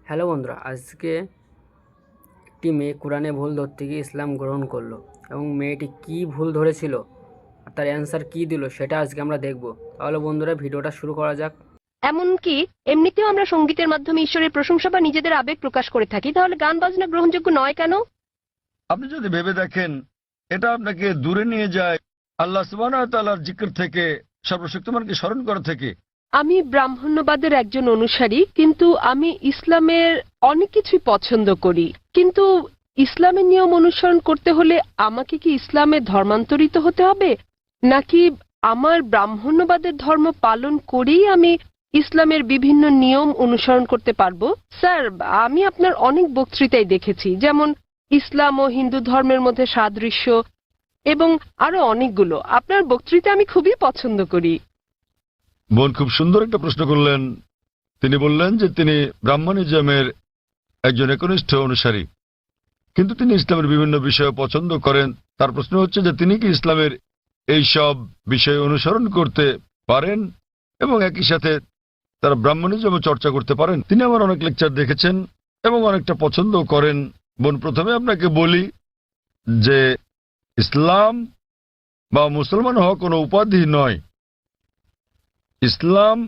Hello বন্ধুরা, আজকে একটি মেয়ে কোরআনে ভুল ধরতে গিয়ে ইসলাম গ্রহণ করলো এবং মেয়েটি কী ভুল ধরেছিল আর তার অ্যান্সার কী দিল সেটা আজকে আমরা দেখব। তাহলে বন্ধুরা, ভিডিওটা শুরু করা যাক। এমনকি এমনিতেও আমরা সঙ্গীতের মাধ্যমে ঈশ্বরের প্রশংসা বা নিজেদের আবেগ প্রকাশ করে থাকি, তাহলে গান বাজনা গ্রহণযোগ্য নয় কেন? আপনি যদি ভেবে দেখেন, এটা আপনাকে দূরে নিয়ে যায় আল্লাহ সুবহানাহু ওয়া তাআলার জিকির থেকে, সর্বশক্তিমানকে স্মরণ করা থেকে। আমি ব্রাহ্মণ্যবাদের একজন অনুসারী, কিন্তু আমি ইসলামের অনেক কিছুই পছন্দ করি। কিন্তু ইসলামের নিয়ম অনুসরণ করতে হলে আমাকে কি ইসলামে ধর্মান্তরিত হতে হবে, নাকি আমার ব্রাহ্মণ্যবাদের ধর্ম পালন করেই আমি ইসলামের বিভিন্ন নিয়ম অনুসরণ করতে পারবো? স্যার, আমি আপনার অনেক বক্তৃতাই দেখেছি, যেমন ইসলাম ও হিন্দু ধর্মের মধ্যে সাদৃশ্য এবং আরো অনেকগুলো। আপনার বক্তৃতা আমি খুবই পছন্দ করি। বোন খুব সুন্দর একটা প্রশ্ন করলেন। তিনি বললেন যে তিনি ব্রাহ্মণিজমের একজন একনিষ্ঠ অনুসারী, কিন্তু তিনি ইসলামের বিভিন্ন বিষয় পছন্দ করেন। তার প্রশ্ন হচ্ছে যে তিনি কি ইসলামের এই সব বিষয় অনুসরণ করতে পারেন এবং একই সাথে তারা ব্রাহ্মণিজমও চর্চা করতে পারেন। তিনি আমার অনেক লেকচার দেখেছেন এবং অনেকটা পছন্দ করেন। বোন, প্রথমে আপনাকে বলি যে ইসলাম বা মুসলমান হওয়া কোনো উপাধি নয়। ইসলাম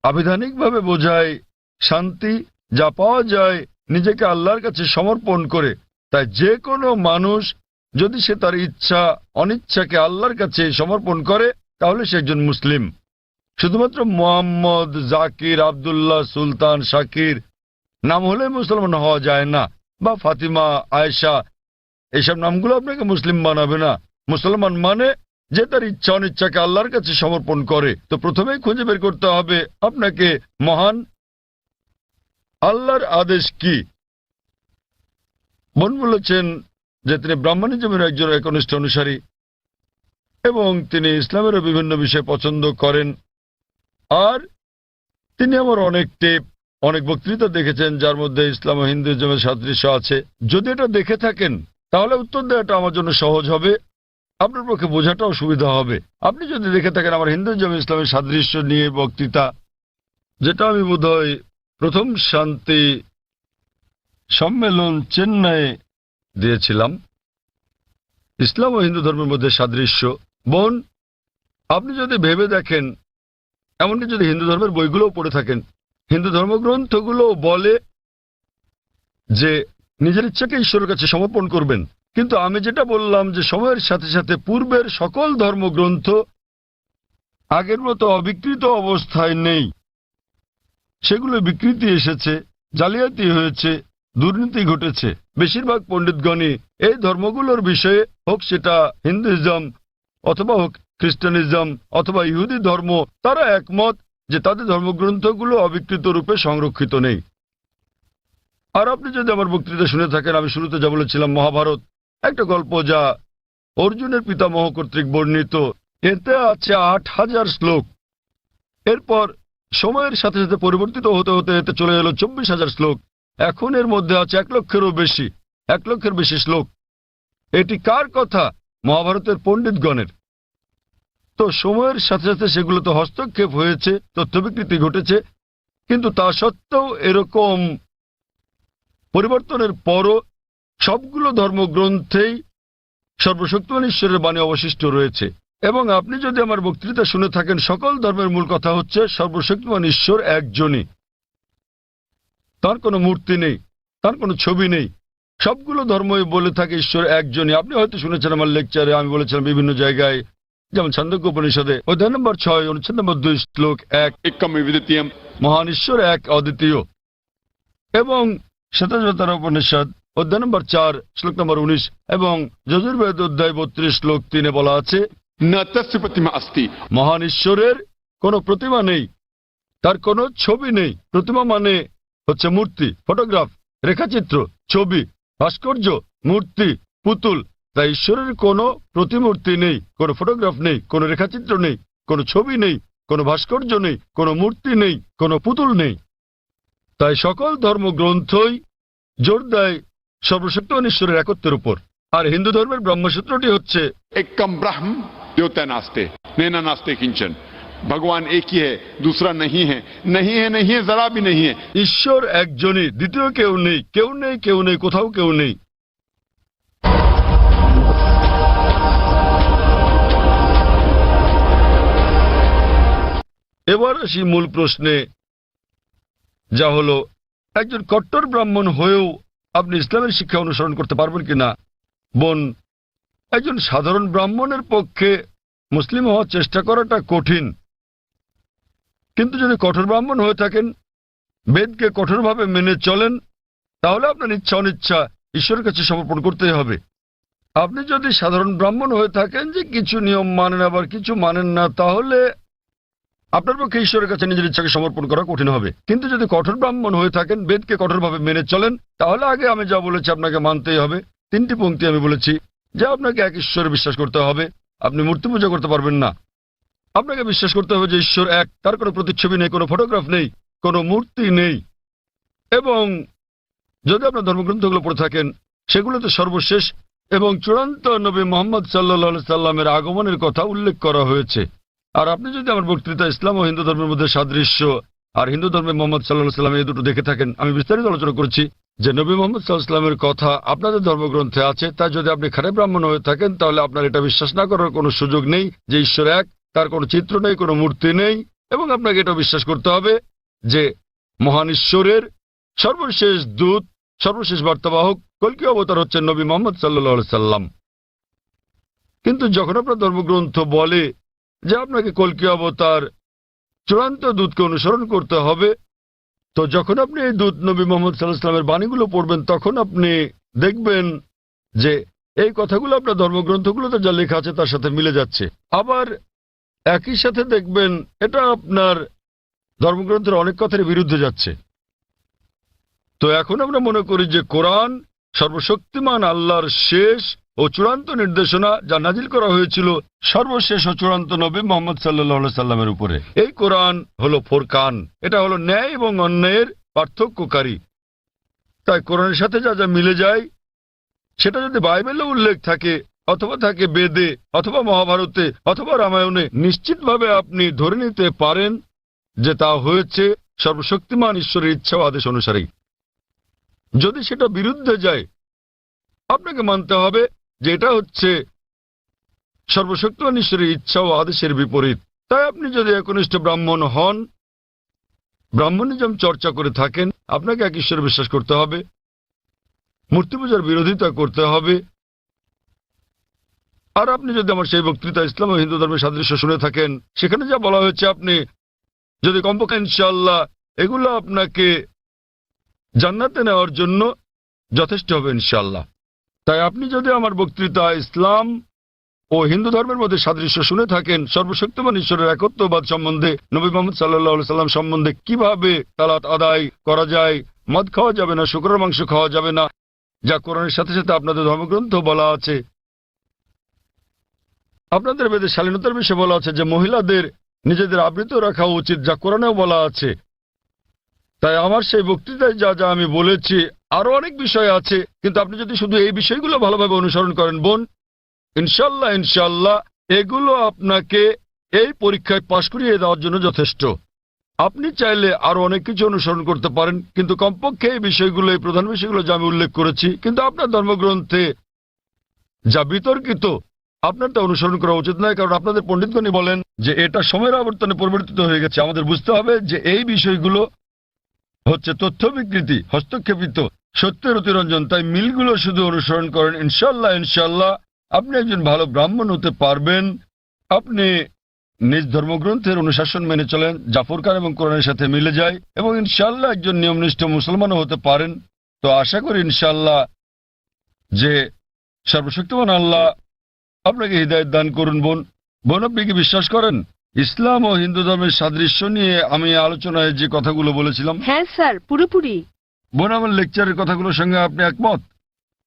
আবিধানিকভাবে বোঝায় শান্তি, যা পাওয়া যায় নিজেকে আল্লাহর কাছে সমর্পণ করে। তাই যে কোনো মানুষ যদি সে তার ইচ্ছা অনিচ্ছাকে আল্লাহর কাছে সমর্পণ করে, তাহলে সে একজন মুসলিম। শুধুমাত্র মোহাম্মদ, জাকির, আব্দুল্লাহ, সুলতান, শাকির নাম হলে মুসলমান হওয়া যায় না, বা ফাতিমা, আয়েশা, এইসব নামগুলো আপনাকে মুসলিম বানাবে না। মুসলমান মানে যে তার ইচ্ছা অনিচ্ছাকে আল্লাহর কাছে সমর্পণ করে। তো প্রথমেই খুঁজে বের করতে হবে আপনাকে মহান আল্লাহর আদেশ কি। বোন বলেছেন যে তিনি ব্রাহ্মণিজমের একজন একনিষ্ঠ অনুসারী এবং তিনি ইসলামেরও বিভিন্ন বিষয় পছন্দ করেন। আর তিনি আমার অনেক টেপ, অনেক বক্তৃতা দেখেছেন, যার মধ্যে ইসলাম ও হিন্দুইজমের সাদৃশ্য আছে। যদি এটা দেখে থাকেন, তাহলে উত্তর দেওয়াটা আমার জন্য সহজ হবে, আপনার পক্ষে বোঝাটাও সুবিধা হবে। আপনি যদি দেখে থাকেন আমার হিন্দুইজম ইসলামের সাদৃশ্য নিয়ে বক্তৃতা, যেটা আমি বোধহয় প্রথম শান্তি সম্মেলন চেন্নাইয়ে দিয়েছিলাম, ইসলাম ও হিন্দু ধর্মের মধ্যে সাদৃশ্য। বোন, আপনি যদি ভেবে দেখেন, এমনকি যদি হিন্দু ধর্মের বইগুলোও পড়ে থাকেন, হিন্দু ধর্মগ্রন্থগুলো বলে যে নিজের ইচ্ছাকে ঈশ্বরের কাছে সমর্পণ করবেন। কিন্তু আমি যেটা বললাম যে সময়ের সাথে সাথে পূর্বের সকল ধর্মগ্রন্থ আগের মতো অবিকৃত অবস্থায় নেই। সেগুলো বিকৃতি এসেছে, জালিয়াতি হয়েছে, দুর্নীতি ঘটেছে। বেশিরভাগ পণ্ডিতগণই এই ধর্মগুলোর বিষয়ে, হোক সেটা হিন্দুইজম অথবা হোক খ্রিস্টানিজম অথবা ইহুদি ধর্ম, তারা একমত যে তাদের ধর্মগ্রন্থগুলো অবিকৃত রূপে সংরক্ষিত নেই। আর আপনি যদি আমার বক্তৃতা শুনে থাকেন, আমি শুরুতে যা বলেছিলাম, মহাভারত একটা গল্প যা অর্জুনের পিতামহ কর্তৃক বর্ণিত। এতে আছে ৮,০০০ শ্লোক। এরপর সময়ের সাথে সাথে পরিবর্তিত হতে হতে এতে চলে এলো ২৪,০০০ শ্লোক। এখন এর মধ্যে আছে ১,০০,০০০-এরও বেশি, ১,০০,০০০-এর বেশি শ্লোক। এটি কার কথা? মহাভারতের পণ্ডিতগণের। তো সময়ের সাথে সাথে সেগুলোতে হস্তক্ষেপ হয়েছে, তথ্য বিকৃতি ঘটেছে, কিন্তু তা সত্ত্বেও এরকম পরিবর্তনের পরও সবগুলো ধর্মগ্রন্থেই সর্বশক্তিমান ঈশ্বরের বাণী অবশিষ্ট রয়েছে। এবং আপনি যদি আমার বক্তৃতা শুনে থাকেন, সকল ধর্মের মূল কথা হচ্ছে সর্বশক্তিমান ঈশ্বর একজনই। তার কোনো মূর্তি নেই, তার কোনো ছবি নেই। সবগুলো ধর্মই বলে থাকে ঈশ্বর একজনই। আপনি হয়তো শুনেছেন আমার লেকচারে আমি বলেছিলাম বিভিন্ন জায়গায়, যেমন ছান্দোক্য উপনিষদে অধ্যায় নম্বর ৬ অনুচ্ছেদ নম্বর ২ শ্লোক ১, মহান ঈশ্বর এক, অদ্বিতীয়। এবং শ্বেতাজ্বর উপনিষদ অধ্যায় নম্বর ৪ শ্লোক নম্বর ১৯ এবং যজুর্বেদ অধ্যায় ৩২ শ্লোক ৩ বলা আছে, মহান ঈশ্বরের কোনো প্রতিমা নেই, তার কোনো ছবি নেই। প্রতিমা মানে হচ্ছে মূর্তি, ফটোগ্রাফ, রেখাচিত্র, ছবি, ভাস্কর্য, মূর্তি, পুতুল। তাই ঈশ্বরের কোনো প্রতিমূর্তি নেই, কোনো ফটোগ্রাফ নেই, কোনো রেখাচিত্র নেই, কোনো ছবি নেই, কোনো ভাস্কর্য নেই, কোনো মূর্তি নেই, কোনো পুতুল নেই। তাই সকল ধর্মগ্রন্থই জোর দেয় সর্বশক্তিমান ঈশ্বরের একত্বের উপর। আর হিন্দু ধর্মের ব্রহ্মসূত্রটি হচ্ছে एकम ब्रह्म द्योतय नास्ते नैना नास्ते किंचन। भगवान एक ही है, दूसरा नहीं है, नहीं है, नहीं है, जरा भी नहीं है। ঈশ্বর একজনই, দ্বিতীয় কেউ নেই, কেউ নেই, কেউ নেই, কোথাও কেউ নেই। এবার আসি মূল প্রশ্নে, যা হলো একজন কট্টর ব্রাহ্মণ হয়েও আপনি ইসলামের শিক্ষা অনুসরণ করতে পারবেন কিনা। বোন, একজন সাধারণ ব্রাহ্মণের পক্ষে মুসলিম হওয়ার চেষ্টা করাটা কঠিন, কিন্তু যদি কঠোর ব্রাহ্মণ হয়ে থাকেন, বেদকে কঠোরভাবে মেনে চলেন, তাহলে আপনার ইচ্ছা অনিচ্ছা ঈশ্বরের কাছে সমর্পণ করতেই হবে। আপনি যদি সাধারণ ব্রাহ্মণ হয়ে থাকেন যে কিছু নিয়ম মানেন আবার কিছু মানেন না, তাহলে আপনার পক্ষে ঈশ্বরের কাছে নিজের ইচ্ছাকে সমর্পণ করা কঠিন হবে। কিন্তু যদি কঠোর ব্রাহ্মণ হয়ে থাকেন, বেদকে কঠোরভাবে মেনে চলেন, তাহলে আগে আমি যা বলেছি আপনাকে মানতেই হবে। 3টি পংক্তি আমি বলেছি যে আপনাকে এক ঈশ্বরে বিশ্বাস করতে হবে, আপনি মূর্তি পূজা করতে পারবেন না। আপনাকে বিশ্বাস করতে হবে যে ঈশ্বর এক, তার কোনো প্রতিচ্ছবি নেই, কোনো ফটোগ্রাফ নেই, কোনো মূর্তি নেই। এবং যদি আপনার ধর্মগ্রন্থগুলো পড়ে থাকেন, সেগুলোতে সর্বশেষ এবং চূড়ান্ত নবী মুহাম্মদ সাল্লাল্লাহু সাল্লামের আগমনের কথা উল্লেখ করা হয়েছে। আর আপনি যদি আমার বক্তৃতা ইসলাম ও হিন্দু ধর্মের মধ্যে সাদৃশ্য আর হিন্দু ধর্মে মোহাম্মদ সাল্লাল্লাহু সাল্লাম এই দুটো দেখে থাকেন, আমি বিস্তারিত আলোচনা করছি যে নবী মুহাম্মদ সাল্লাল্লাহু সাল্লামের কথা আপনাদের ধর্মগ্রন্থে আছে। তাই যদি আপনি খারাপ ব্রাহ্মণ হয়ে থাকেন, তাহলে আপনার এটা বিশ্বাস না করার কোনো সুযোগ নেই যে ঈশ্বর এক, তার কোনো চিত্র নেই, কোনো মূর্তি নেই। এবং আপনাকে এটা বিশ্বাস করতে হবে যে মহান ঈশ্বরের সর্বশেষ দূত, সর্বশেষ বার্তাবাহক কল্কি অবতার হচ্ছেন নবী মুহাম্মদ সাল্লাল্লাহু সাল্লাম। কিন্তু যখন আপনার ধর্মগ্রন্থ বলে যে আপনাকে কল্কি অবতার চূড়ান্ত দূতকে অনুসরণ করতে হবে, তো যখন আপনি এই দূত নবী মুহাম্মদ সাল্লাল্লাহু আলাইহি ওয়াসাল্লামের বাণীগুলো পড়বেন, তখন আপনি দেখবেন যে এই কথাগুলো আপনার ধর্মগ্রন্থগুলোতে যা লেখা আছে তার সাথে মিলে যাচ্ছে। আবার একই সাথে দেখবেন এটা আপনার ধর্মগ্রন্থের অনেক কথার বিরুদ্ধে যাচ্ছে। তো এখন আমরা মনে করি যে কোরআন সর্বশক্তিমান আল্লাহর শেষ ও চূড়ান্ত নির্দেশনা, যা নাজিল করা হয়েছিল সর্বশেষ ও চূড়ান্ত নবী মুহাম্মদ সাল্লাল্লাহু আলাইহি সাল্লামের উপরে। এই কোরআন হলো ফোরকান, এটা হলো ন্যায় এবং অন্যায়ের পার্থক্যকারী। তাই কোরআনের সাথে যা যা মিলে যায়, সেটা যদি বাইবেলে উল্লেখ থাকে অথবা থাকে বেদে অথবা মহাভারতে অথবা রামায়ণে, নিশ্চিতভাবে আপনি ধরে নিতে পারেন যে তা হয়েছে সর্বশক্তিমান ঈশ্বরের ইচ্ছা ও আদেশ অনুসারেই। যদি সেটা বিরুদ্ধে যায়, আপনাকে মানতে হবে যে এটা হচ্ছে সর্বশক্তিমান ঈশ্বরের ইচ্ছা ও আদেশের বিপরীত। তাই আপনি যদি একনিষ্ঠ ব্রাহ্মণ হন, ব্রাহ্মণিজম চর্চা করে থাকেন, আপনাকে এক ঈশ্বরে বিশ্বাস করতে হবে, মূর্তি পূজার বিরোধিতা করতে হবে। আর আপনি যদি আমার সেই বক্তৃতা ইসলাম ও হিন্দু ধর্মের সাদৃশ্য শুনে থাকেন, সেখানে যা বলা হয়েছে, আপনি যদি কমপক্ষে ইনশাআল্লাহ এগুলো আপনাকে জান্নাতে নেওয়ার জন্য যথেষ্ট হবে ইনশাআল্লাহ। তাই আপনি যদি আমার বক্তৃতা ইসলাম ও হিন্দু ধর্মের মধ্যে সাদৃশ্য শুনে থাকেন, সর্বশক্তিমান ঈশ্বরের একত্ববাদ সম্বন্ধে, নবী মুহাম্মদ সাল্লাল্লাহু আলাইহি সাল্লাম সম্বন্ধে, কিভাবে সালাত আদায় করা যায়, মদ খাওয়া যাবে না, শুকরের মাংস খাওয়া যাবে না, যা কোরআনের সাথে সাথে আপনাদের ধর্মগ্রন্থ বলা আছে, আপনাদের বেদে শালীনতার বিষয়ে বলা আছে যে মহিলাদের নিজেদের আবৃত রাখা উচিত, যা কোরআনেও বলা আছে। তাই আমার সেই বক্তৃতায় যা যা আমি বলেছি, আরো অনেক বিষয় আছে, কিন্তু আপনি যদি শুধু এই বিষয়গুলো ভালোভাবে অনুসরণ করেন বোন, ইনশাল্লাহ ইনশাল্লাহ এগুলো আপনাকে এই পরীক্ষায় পাশ করিয়ে দেওয়ার জন্য যথেষ্ট। আপনি চাইলে আরো অনেক কিছু অনুসরণ করতে পারেন, কিন্তু কমপক্ষে এই বিষয়গুলো, এই প্রধান বিষয়গুলো যা আমি উল্লেখ করেছি, কিন্তু আপনার ধর্মগ্রন্থে যা বিতর্কিত, আপনার তা অনুসরণ করা উচিত নয়। কারণ আপনাদের পণ্ডিতগণই বলেন যে এটা সময়ের আবর্তনে পরিবর্তিত হয়ে গেছে। আমাদের বুঝতে হবে যে এই বিষয়গুলো হচ্ছে তথ্য বিকৃতি, হস্তক্ষেপিত, সত্যের অতিরঞ্জন। তাই মিলগুলো শুধু অনুসরণ করেন, ইনশাল্লাহ ইনশাল্লাহ আপনি একজন ভালো ব্রাহ্মণ হতে পারবেন। আপনি নিজ ধর্মগ্রন্থের অনুশাসন মেনে চলেন, যা ফুরকান এবং কোরআনের সাথে মিলে যায়, এবং ইনশাল্লাহ একজন নিয়মনিষ্ঠ মুসলমানও হতে পারেন। তো আশা করি ইনশাল্লাহ যে সর্বশক্তিমান আল্লাহ আপনাকে হৃদায়ত দান করুন। বোন, আপনি কি বিশ্বাস করেন ইসলাম ও হিন্দু ধর্মের সাদৃশ্য নিয়ে আমি আলোচনায় যে কথাগুলো বলেছিলাম? হ্যাঁ স্যার, পুরোপুরি। বোন, আমার লেকচারের কথাগুলোর সঙ্গে আপনি একমত?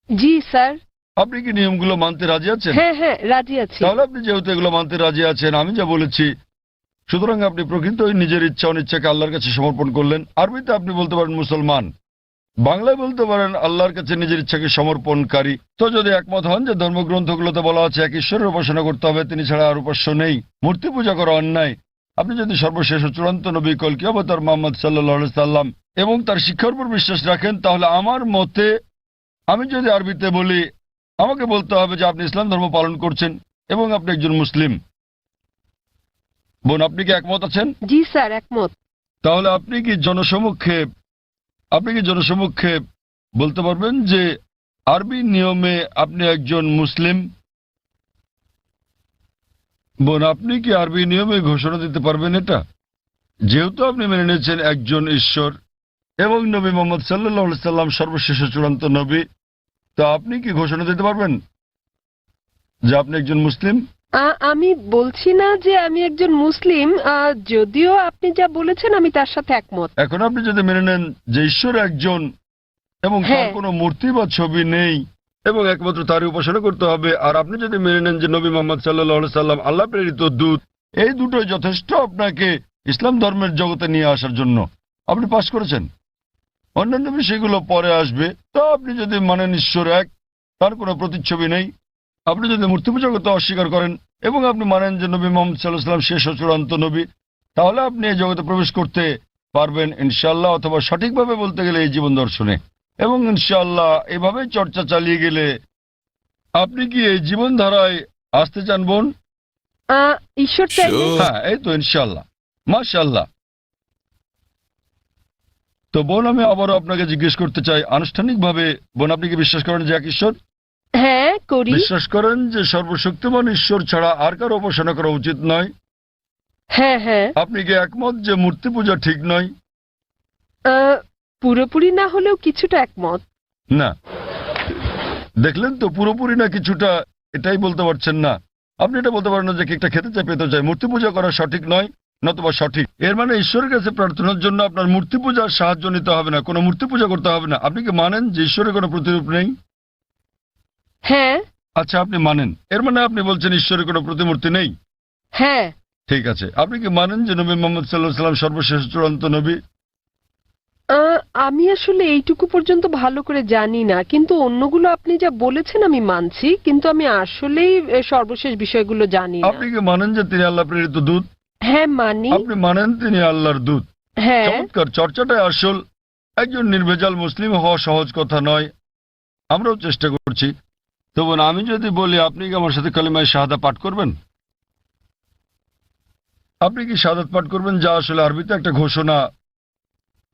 জি স্যার। আপনি কি নিয়মগুলো মানতে রাজি আছেন? হ্যাঁ হ্যাঁ, রাজি আছি। তাহলে আপনি যেহেতু এগুলো মানতে রাজি আছেন, আমি যা বলেছি, সুতরাং আপনি প্রকৃতই নিজের ইচ্ছা অনিচ্ছাকে আল্লাহর কাছে সমর্পণ করলেন। আরবিতে আপনি বলতে পারেন মুসলমান, বাংলায় বলতে পারেন আল্লাহর কাছে নিজের ইচ্ছাকে সমর্পণকারী। তো যদি একমত হন যে ধর্মগ্রন্থগুলোতে বলা আছে এক ঈশ্বরের উপাসনা করতে হবে, তিনি ছাড়া আর উপাস্য নেই, মূর্তি পূজা করা অন্যায়, আপনি যদি সর্বশেষ ও চূড়ান্ত নবী কলকি অবতার মুহাম্মদ সাল্লাল্লাহু আলাইহি সাল্লাম এবং তার শিক্ষার উপর বিশ্বাস রাখেন, তাহলে আমার মতে আমি যদি আরবিতে বলি, আমাকে বলতে হবে যে আপনি ইসলাম ধর্ম পালন করছেন এবং আপনি একজন মুসলিম। বোন, আপনি কি একমত আছেন? জি স্যার, একমত। তাহলে আপনি কি জনসমক্ষে বলতে পারবেন যে আরবি নিয়মে আপনি একজন মুসলিম? বোন, আপনি কি আরবি নিয়মে ঘোষণা দিতে পারবেন এটা? যেহেতু আপনি মেনে নিয়েছেন একজন ঈশ্বর এবং নবী মুহাম্মদ সাল্লাল্লাহু আলাইহি সাল্লাম সর্বশেষ ও চূড়ান্ত নবী, তো আপনি কি ঘোষণা দিতে পারবেন যে আপনি একজন মুসলিম? আমি বলছি না যে আমি একজন মুসলিম, যদিও আপনি যা বলেছেন আমি তার সাথে একমত। এখন আপনি যদি মেনে নেন যে ঈশ্বর একজন এবং তার হ্যাঁ। কোনো মূর্তি বা ছবি নেই এবং একমাত্র তারই উপাসনা করতে হবে, আর আপনি যদি মেনে নেন যে নবী মুহাম্মদ সাল্লাল্লাহু আলাইহি সাল্লাম আল্লাহ প্রেরিত দূত, এই দুটোই যথেষ্ট আপনাকে ইসলাম ধর্মের জগতে নিয়ে আসার জন্য। আপনি পাশ করেছেন। অন্যান্য বিষয়গুলো পরে আসবে। তো আপনি যদি মানেন ঈশ্বর এক, তার কোনো প্রতিচ্ছবি নেই, আপনি যদি মূর্তি পূজা করতে অস্বীকার করেন এবং আপনি মানেন যে নবী মুহাম্মদ সাল্লাল্লাহু আলাইহি সাল্লাম শেষ ও চূড়ান্ত নবী, তাহলে আপনি এই জগতে প্রবেশ করতে পারবেন ইনশাআল্লাহ, অথবা সঠিকভাবে বলতে গেলে এই জীবন দর্শনে। এবং ইনশাআল্লাহ এভাবে চর্চা চালিয়ে গেলে আপনি কি এই জীবনধারায় আসতে চান বোন? ঈশ্বর চাইলে হ্যাঁ, এই তো ইনশাআল্লাহ, মাশাআল্লাহ। তো বোন, আমি আবারও আপনাকে জিজ্ঞেস করতে চাই আনুষ্ঠানিকভাবে, বোন, আপনি কি বিশ্বাস করেন যে এক ঈশ্বর? হ্যাঁ করি। বিশ্বাস করেন যে সর্বশক্তিমান ঈশ্বর ছাড়া আর কারো উপাসনা করা উচিত নয়? হ্যাঁ হ্যাঁ। আপনি কি একমত যে মূর্তি পূজা ঠিক নয়? পুরোপুরি না হলেও কিছুটা একমত। না, দেখলেন তো, পুরোপুরি না কিছুটা, এটাই বলতে পারছেন না। আপনি এটা বলতে পারেন না যে কেকটা খেতে চাই, পেতে চাই। মূর্তি পূজা করা সঠিক নয়, নতুবা সঠিক। এর মানে ঈশ্বরের কাছে প্রার্থনার জন্য আপনার মূর্তি পূজার সাহায্য নিতে হবে না, কোনো মূর্তি পূজা করতে হবে না। আপনি কি মানেন যে ঈশ্বরের কোনো প্রতিরূপ নেই? হ্যাঁ। আচ্ছা, আপনি মানেন, এর মানে আপনি বলছেন ঈশ্বরের কোনো প্রতিমূর্তি নেই? হ্যাঁ। ঠিক আছে। আপনি কি মানেন যে নবী মুহাম্মদ সাল্লাল্লাহু আলাইহি সাল্লাম সর্বশেষ চূড়ান্ত নবী? আমি আসলে এইটুকু পর্যন্ত ভালো করে জানি না, কিন্তু অন্যগুলো আপনি যা বলেছেন আমি মানছি, কিন্তু আমি আসলেই সর্বশেষ বিষয়গুলো জানি না। আপনি কি মানেন যে তিনি আল্লাহ প্রেরিত দূত? হ্যাঁ মানি। আপনি মানেন তিনি আল্লাহর দূত? হ্যাঁ। চমৎকার, চর্চাটাই আসল। একজন নির্ভেজাল মুসলিম হওয়া সহজ কথা নয়, আমরাও চেষ্টা করছি। তো বোন, আমি যদি বলি আপনি কি আমার সাথে কালিমায়ে শাহাদা পাঠ করবেন? আপনি কি শাহাদাত পাঠ করবেন, যা আসলে আরবিতে একটা ঘোষণা,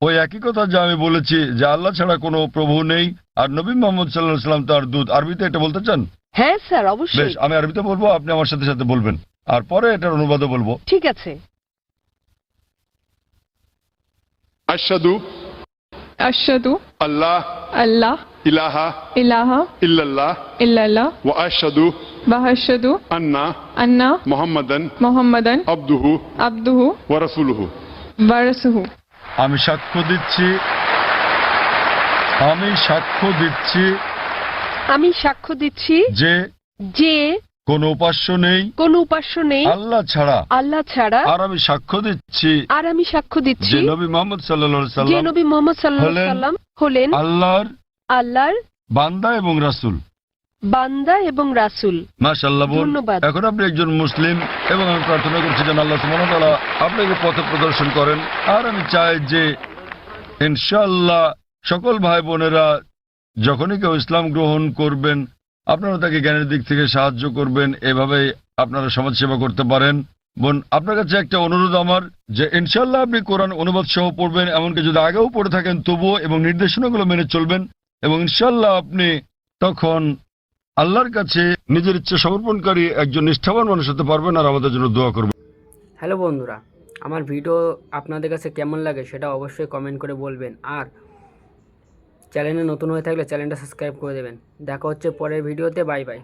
ওই একই কথা যা আমি বলেছি যে আল্লাহ ছাড়া কোনো প্রভু নেই আর নবী মুহাম্মদ সাল্লাল্লাহু আলাইহি সাল্লাম তার দূত? আরবিতে এটা বলতে চান? হ্যাঁ স্যার, বেশ, অবশ্যই। আমি আরবিতে বলবো, আপনি আমার সাথে সাথে বলবেন, আর পরে এটার অনুবাদও বলবো। ঠিক আছে। अशहदु अशहदु अल्लाह अल्लाह इलाहा इलाहा इल्लल्लाह इल्लल्लाह व अशहदु व अशहदु अन्ना अन्ना मुहम्मदन मुहम्मदन अब्दुहु अब्दुहु व रसूलुहु। व रसूलुहु। আমি সাক্ষ্য দিচ্ছি আমি সাক্ষ্য দিচ্ছি যে যে কোনো উপাস্য নেই কোনো উপাস্য নেই আল্লাহ ছাড়া, আল্লাহ ছাড়া, আর আমি সাক্ষ্য দিচ্ছি আর আমি সাক্ষ্য দিচ্ছি যে নবী মুহাম্মদ সাল্লাল্লাহু আলাইহি যে সাল্লাম নবী মুহাম্মদ সাল্লাল্লাহু আলাইহি হলেন সাল্লাম হলেন আল্লাহর আল্লাহর বান্দা এবং রাসূল। বান্দা এবং রাসূল। মাশাআল্লাহ বোন, ধন্যবাদ। এখন আপনি একজন মুসলিম এবং আমি প্রার্থনা করছি যেন আল্লাহ সুবহানাহু ওয়া তাআলা আপনাকে পথ প্রদর্শন করেন। আর আমি চাই যে ইনশাআল্লাহ সকল ভাই বোনেরা যখনই কেউ ইসলাম গ্রহণ করবেন, আপনারা তাকে জ্ঞানের দিক থেকে সাহায্য করবেন, এভাবে আপনারা সমাজ সেবা করতে পারেন। বোন, আপনার কাছে একটা অনুরোধ আমার, যে ইনশাআল্লাহ আপনি কোরআন অনুবাদ সহ পড়বেন, এমনকি যদি আগেও পড়ে থাকেন তবুও, এবং নির্দেশনাগুলো মেনে চলবেন, এবং ইনশাআল্লাহ আপনি তখন আল্লাহর কাছে নিজের ইচ্ছা সমর্পণকারী একজন নিষ্ঠাবান মানুষ হতে পারবেন, আর আমাদের জন্য দোয়া করবেন। হ্যালো বন্ধুরা, আমার ভিডিও আপনাদের কাছে কেমন লাগে সেটা অবশ্যই কমেন্ট করে বলবেন, আর চ্যানেলে নতুন হয়ে থাকলে চ্যানেলটা সাবস্ক্রাইব করে দেবেন। দেখা হচ্ছে পরের ভিডিওতে। Bye bye.